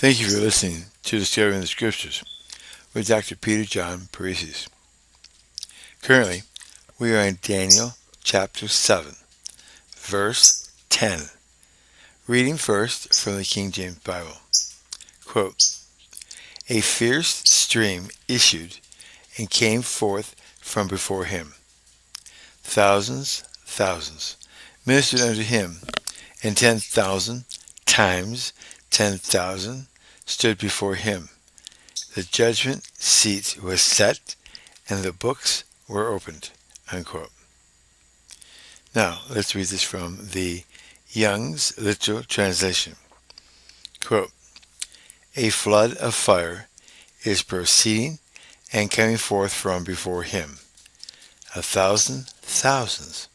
Thank you for listening to Discovering the Scriptures with Dr. Peter-John Parisis. Currently, we are in Daniel chapter 7, verse 10. Reading first from the King James Bible. Quote, "A fierce stream issued and came forth from before him. Thousands ministered unto him, and 10,000 times 10,000 stood before him. The judgment seat was set, and the books were opened." Unquote. Now, let's read this from the Young's Literal Translation. Quote, "A flood of fire is proceeding and coming forth from before him. 1,000 thousands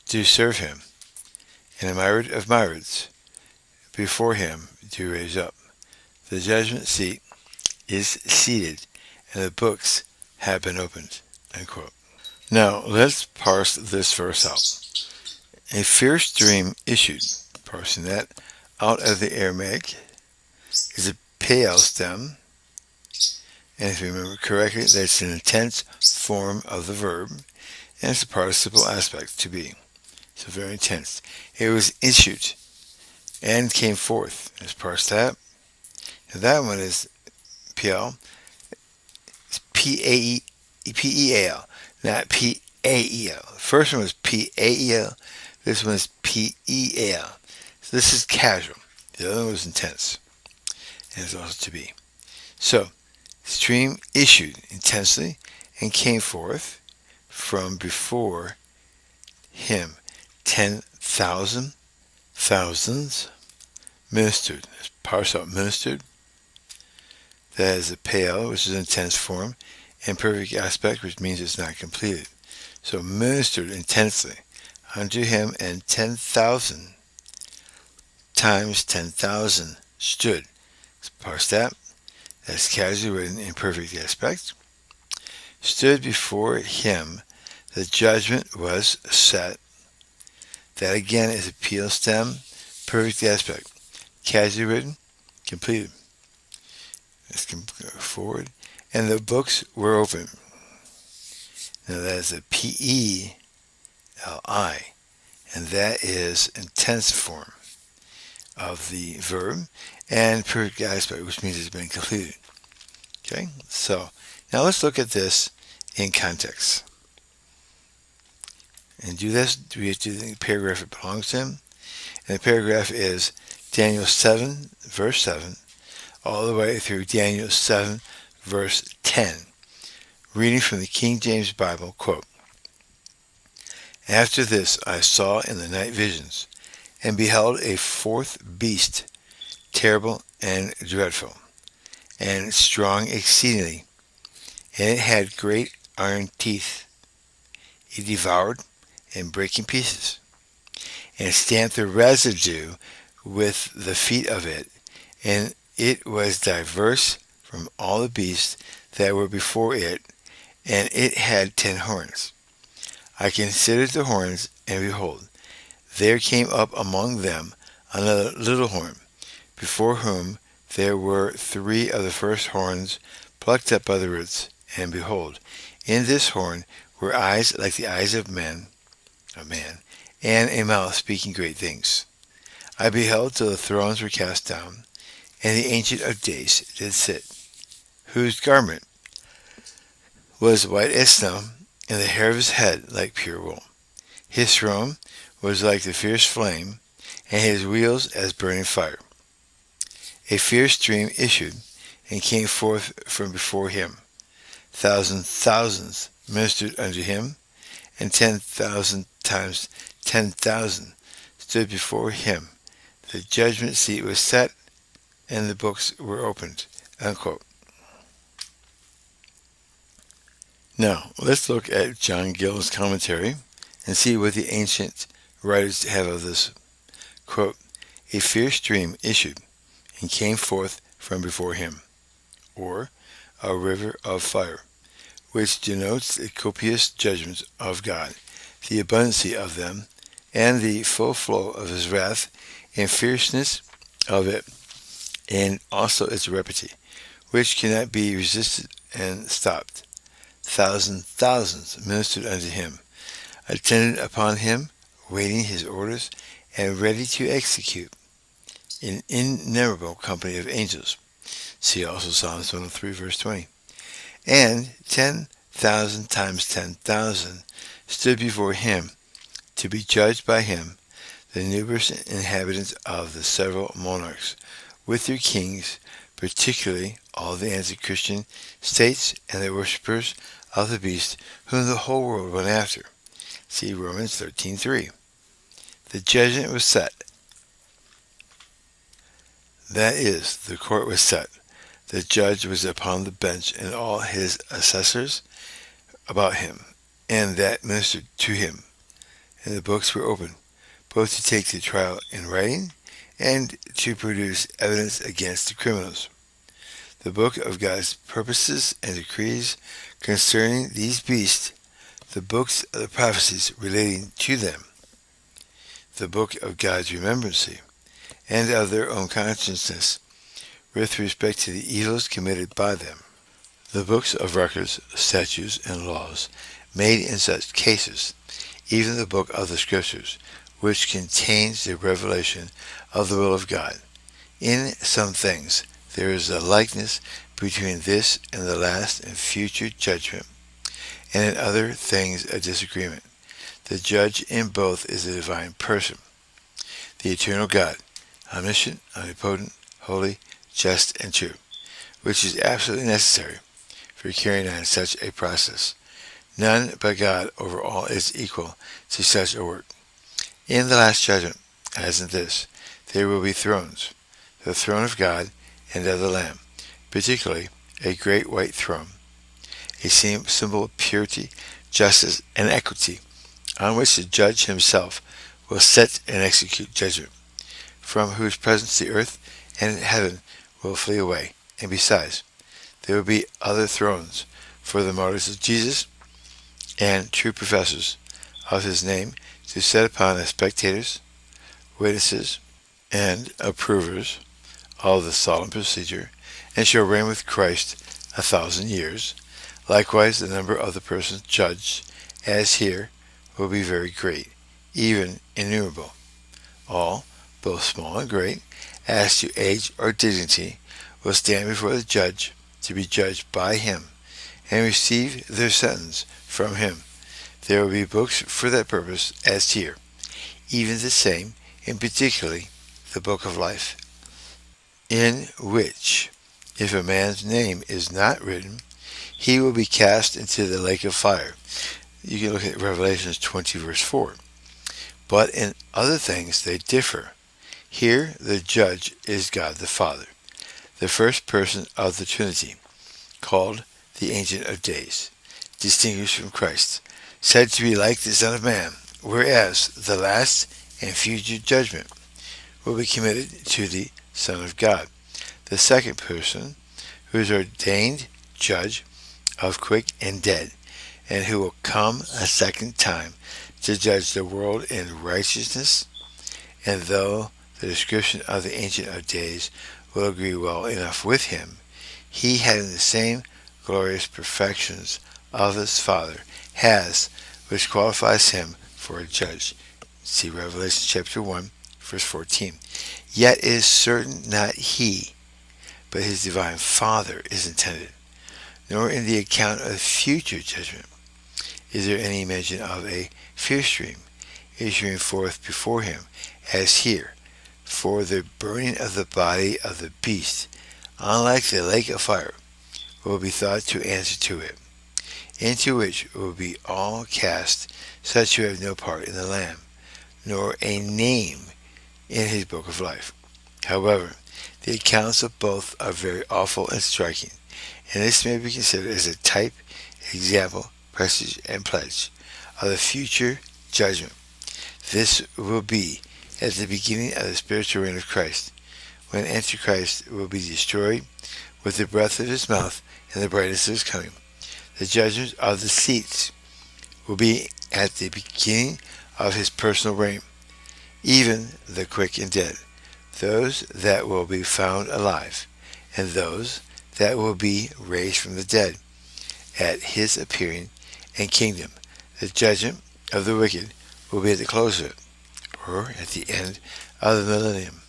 do serve him, and a myriad of myriads before him do raise up. The judgment seat is seated, and the books have been opened." Unquote. Now, let's parse this verse out. A fierce stream issued. Parsing that out of the Aramaic is a pale stem, and if you remember correctly, that's an intense form of the verb, and it's a participle aspect, to be. So very intense. It was issued and came forth. Let's parse that. And that one is P-L. It's P-E-A-L, not P-A-E-L. The first one was P-A-E-L. This one is P-E-A-L. So this is casual. The other one was intense. And it's also to be. So, stream issued intensely and came forth from before him. 10,000 thousands ministered. Let's parse out ministered. That is a pale, which is an intense form, and perfect aspect, which means it's not completed. So ministered intensely unto him, and 10,000 times 10,000 stood. Let's parse that. That's casually written in perfect aspect. Stood before him, the judgment was set. That again is a peel stem, perfect aspect. Casually written, completed. Let's go forward. And the books were open. Now that is a P-E-L-I, and that is intense form of the verb, and perfect aspect, which means it's been completed. Okay, so now let's look at this in context. And do this, we have to do the paragraph it belongs to him. And the paragraph is Daniel 7, verse 7, all the way through Daniel 7, verse 10. Reading from the King James Bible, quote, "After this I saw in the night visions, and beheld a fourth beast, terrible and dreadful, and strong exceedingly, and it had great iron teeth. It devoured and brake in pieces, and stamped the residue with the feet of it, and it was diverse from all the beasts that were before it, and it had 10 horns. I considered the horns, and behold, there came up among them another little horn, before whom there were 3 of the first horns plucked up by the roots. And behold, in this horn were eyes like the eyes of man, and a mouth speaking great things. I beheld till the thrones were cast down, and the Ancient of Days did sit, whose garment was white as snow, and the hair of his head like pure wool. His throne was like the fierce flame, and his wheels as burning fire. A fierce stream issued and came forth from before him. Thousands ministered unto him, and 10,000 times 10,000 stood before him. The judgment seat was set, and the books were opened." Unquote. Now, let's look at John Gill's commentary and see what the ancient writers have of this. Quote, "A fierce stream issued and came forth from before him," or a river of fire, which denotes the copious judgments of God, the abundancy of them, and the full flow of his wrath and fierceness of it. and also its rapidity, which cannot be resisted and stopped. Thousands ministered unto him, attended upon him, waiting his orders, and ready to execute. An innumerable company of angels. See also Psalms 103, verse 20. And 10,000 times 10,000 stood before him to be judged by him, the numerous inhabitants of the several monarchs, with their kings, particularly all the anti-Christian states and the worshippers of the beast, whom the whole world went after. See Romans 13:3. The judgment was set. That is, the court was set. The judge was upon the bench, and all his assessors about him, and that ministered to him. And the books were opened, both to take the trial in writing, and to produce evidence against the criminals. The book of God's purposes and decrees concerning these beasts, the books of the prophecies relating to them, the book of God's remembrancy, and of their own consciousness, with respect to the evils committed by them. The books of records, statutes, and laws made in such cases, even the book of the Scriptures, which contains the revelation of the will of God. In some things there is a likeness between this and the last and future judgment, and in other things a disagreement. The judge in both is a divine person, the eternal God, omniscient, omnipotent, holy, just, and true, which is absolutely necessary for carrying on such a process. None but God over all is equal to such a work. In the last judgment, as in this, there will be thrones, the throne of God and of the Lamb, particularly a great white throne, a symbol of purity, justice, and equity, on which the judge himself will set and execute judgment, from whose presence the earth and heaven will flee away. And besides, there will be other thrones for the martyrs of Jesus and true professors of his name to set upon as spectators, witnesses, and approvers of the solemn procedure, and shall reign with Christ 1,000 years. Likewise, the number of the persons judged, as here, will be very great, even innumerable. All, both small and great, as to age or dignity, will stand before the judge to be judged by him, and receive their sentence from him. There will be books for that purpose, as here, even the same, and particularly the book of life, in which, if a man's name is not written, he will be cast into the lake of fire. You can look at Revelation 20, verse 4. But in other things they differ. Here the judge is God the Father, the first person of the Trinity, called the Ancient of Days, distinguished from Christ, said to be like the Son of Man, whereas the last and future judgment will be committed to the Son of God, the second person, who is ordained judge of quick and dead, and who will come a second time to judge the world in righteousness. And though the description of the Ancient of Days will agree well enough with him, he, having the same glorious perfections of his Father, has, which qualifies him for a judge. See Revelation chapter 1, verse 14. Yet it is certain not he, but his divine Father is intended, nor in the account of future judgment is there any mention of a fierce stream issuing forth before him, as here, for the burning of the body of the beast, unlike the lake of fire, will be thought to answer to it, into which will be all cast such who have no part in the Lamb, nor a name in his book of life. However, the accounts of both are very awful and striking, and this may be considered as a type, example, presage, and pledge of the future judgment. This will be at the beginning of the spiritual reign of Christ, when Antichrist will be destroyed with the breath of his mouth and the brightness of his coming. The judgment of the seats will be at the beginning of his personal reign. Even the quick and dead those that will be found alive, and those that will be raised from the dead at his appearing and kingdom. The judgment of the wicked will be at the close of it, or at the end of the millennium.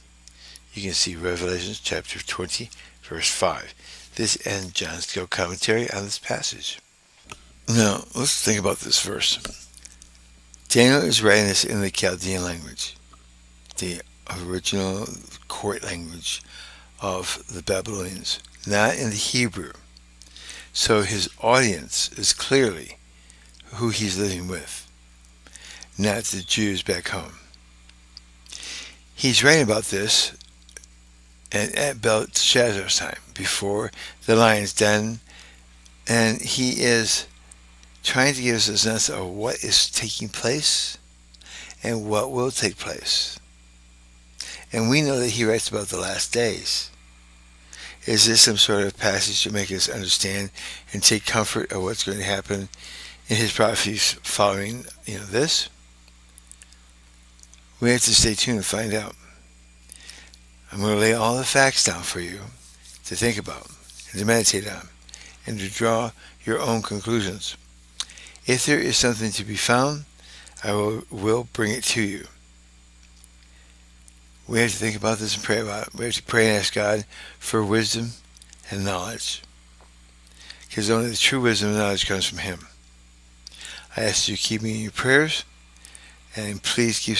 You can see Revelation chapter 20, verse 5. This ends John's Gill commentary on this passage. Now, let's think about this verse. Daniel is writing this in the Chaldean language, the original court language of the Babylonians, not in the Hebrew. So his audience is clearly who he's living with, not the Jews back home. He's writing about this at Belshazzar's time, before the lion's den, and he is trying to give us a sense of what is taking place and what will take place. And we know that he writes about the last days. Is this some sort of passage to make us understand and take comfort of what's going to happen in his prophecies following this? We have to stay tuned and find out. I'm going to lay all the facts down for you to think about and to meditate on and to draw your own conclusions. If there is something to be found, I will bring it to you. We have to think about this and pray about it. We have to pray and ask God for wisdom and knowledge, because only the true wisdom and knowledge comes from Him. I ask you to keep me in your prayers, and please keep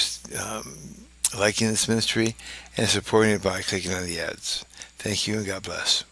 liking this ministry and supporting it by clicking on the ads. Thank you, and God bless.